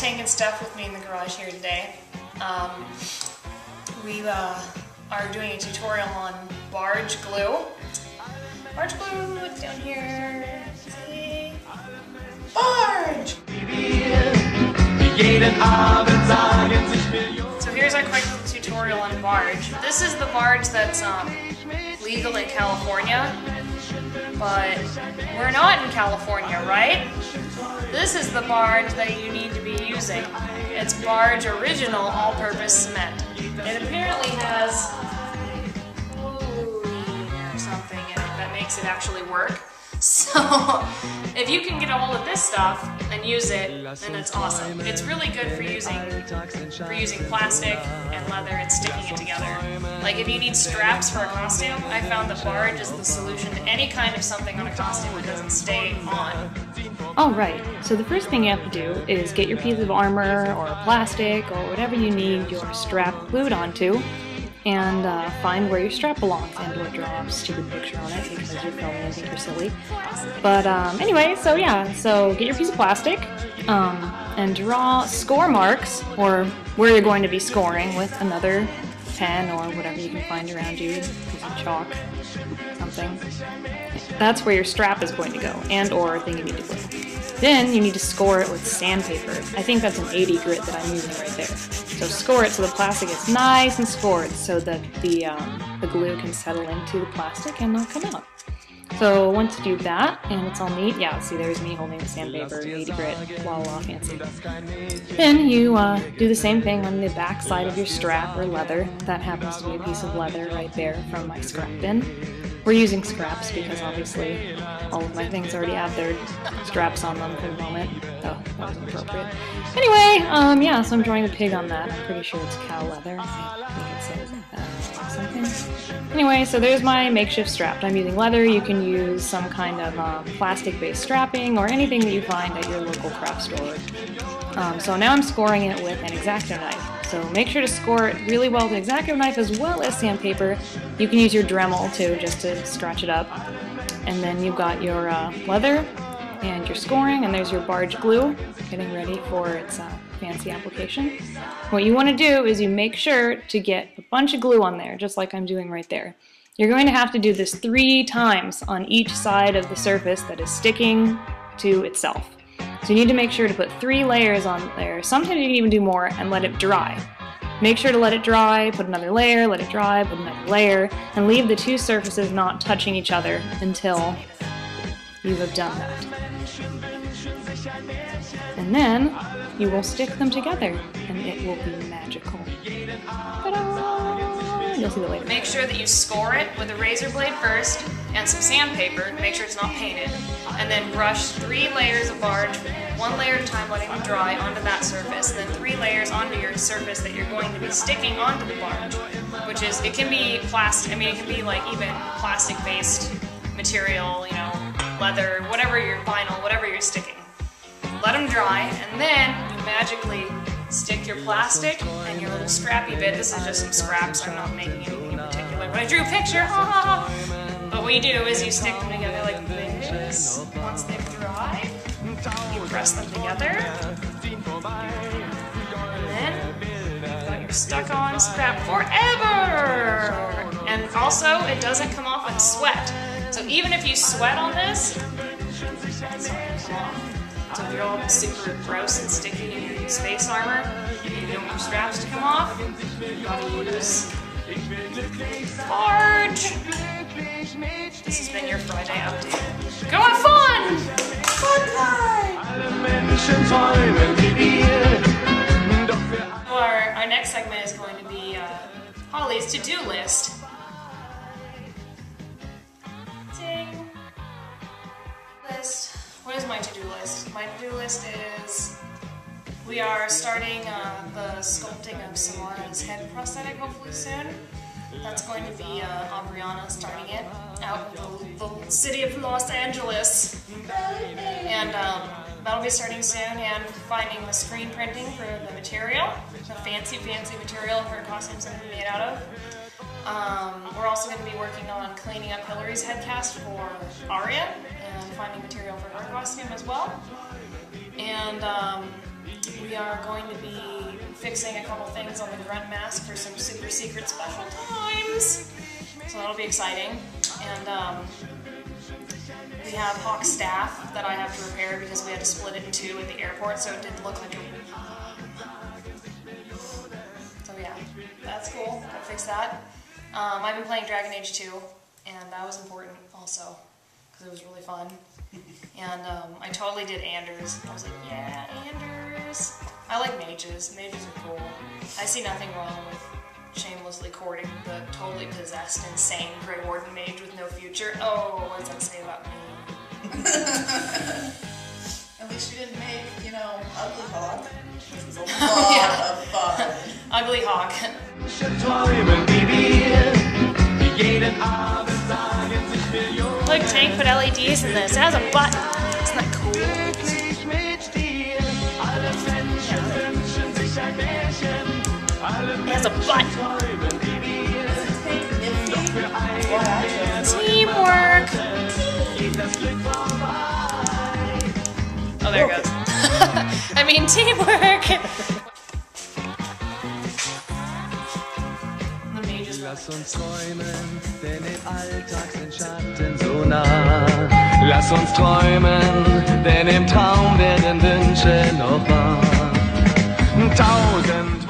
taking Steph with me in the garage here today. We are doing a tutorial on Barge glue. Barge glue, it's down here. See? Barge! So here's our quick tutorial on Barge. This is the barge that's legal in California, but we're not in California, right? This is the barge that you need to be using. It's Barge Original All-Purpose Cement. It apparently has or something in it that makes it actually work. So if you can get a hold of this stuff and use it, then it's awesome. It's really good for using plastic and leather and sticking it together. Like if you need straps for a costume, I found that Barge is the solution to any kind of something on a costume that doesn't stay on. Alright, so the first thing you have to do is get your piece of armor or plastic or whatever you need your strap glued onto, and find where your strap belongs and or draw a stupid picture on it because you're filming and think you're silly. But anyway, so yeah, so get your piece of plastic and draw score marks, or where you're going to be scoring with another pen or whatever you can find around you, some chalk, something. That's where your strap is going to go, and or thing you need to glue. Then you need to score it with sandpaper. I think that's an 80 grit that I'm using right there. So score it so the plastic is nice and scored so that the glue can settle into the plastic and not come out. So once you do that, and it's all neat, yeah, see there's me holding the sandpaper, 80 grit, la la fancy. Then you do the same thing on the back side of your strap or leather. That happens to be a piece of leather right there from my scrap bin. We're using scraps because obviously all of my things already have their straps on them for the moment. Oh, that wasn't appropriate. Anyway, yeah, so I'm drawing a pig on that. I'm pretty sure it's cow leather. I think it says something. Anyway, so there's my makeshift strap. I'm using leather. You can use some kind of plastic-based strapping or anything that you find at your local craft store. So now I'm scoring it with an X-Acto knife. So make sure to score it really well with an X-Acto knife as well as sandpaper. You can use your Dremel too, just to scratch it up. And then you've got your leather and your scoring, and there's your Barge glue, getting ready for its fancy application. What you want to do is you make sure to get a bunch of glue on there, just like I'm doing right there. You're going to have to do this 3 times on each side of the surface that is sticking to itself. So you need to make sure to put 3 layers on there. Sometimes you can even do more and let it dry. Make sure to let it dry, put another layer, let it dry, put another layer, and leave the 2 surfaces not touching each other until you have done that. And then you will stick them together, and it will be magical. Ta-da! You'll see that later. Make sure that you score it with a razor blade first and some sandpaper. Make sure it's not painted. And then brush 3 layers of Barge, 1 layer at a time, letting them dry onto that surface. And then 3 layers onto your surface that you're going to be sticking onto the Barge, which is, it can be plastic, I mean it can be like even plastic-based material, you know, leather, whatever your vinyl, whatever you're sticking. Let them dry, and then you magically stick your plastic and your little scrappy bit. This is just some scraps, I'm not making anything in particular, but I drew a picture, ha ha ha! But what you do is you stick them together like this. Once they've dried, you press them together, and then you've got your stuck-on scrap forever! And also, it doesn't come off on sweat. So even if you sweat on this, it's not gonna come off. So if you're all super gross and sticky in your space armor, and you don't want your straps to come off, you've got to use Barge! This has been your Friday update. Go have fun! Fun time! Our next segment is going to be Holly's to-do list. Ding! List. What is my to-do list? My to-do list is we are starting the sculpting of Samara's head prosthetic hopefully soon. That's going to be Aubriana starting it out in the city of Los Angeles. And that'll be starting soon, and finding the screen printing for the material, the fancy material her costume's going to be made out of. We're also going to be working on cleaning up Hillary's head cast for Aria, and finding material for her costume as well. And We are going to be fixing a couple things on the grunt mask for some super secret special times. So that'll be exciting. And we have Hawk's staff that I have to repair because we had to split it in two at the airport, so it didn't look like a... So yeah, that's cool. Gotta fix that. I've been playing Dragon Age 2, and that was important also, because it was really fun. And I totally did Anders. I was like, yeah, Anders. I like mages. Mages are cool. I see nothing wrong with shamelessly courting the totally possessed, insane Grey Warden mage with no future. Oh, what does that say about me? At least you didn't make, you know, Ugly Hawk, which was a lot of fun. Ugly Hawk. Look, Tank put LEDs in this. It has a button. Isn't that cool? It has a button. Teamwork. Oh, there it goes. I mean, teamwork. Lass uns träumen, denn im Alltag sind Schatten so nah. Lass uns träumen, denn im Traum werden Wünsche noch wahr. Tausend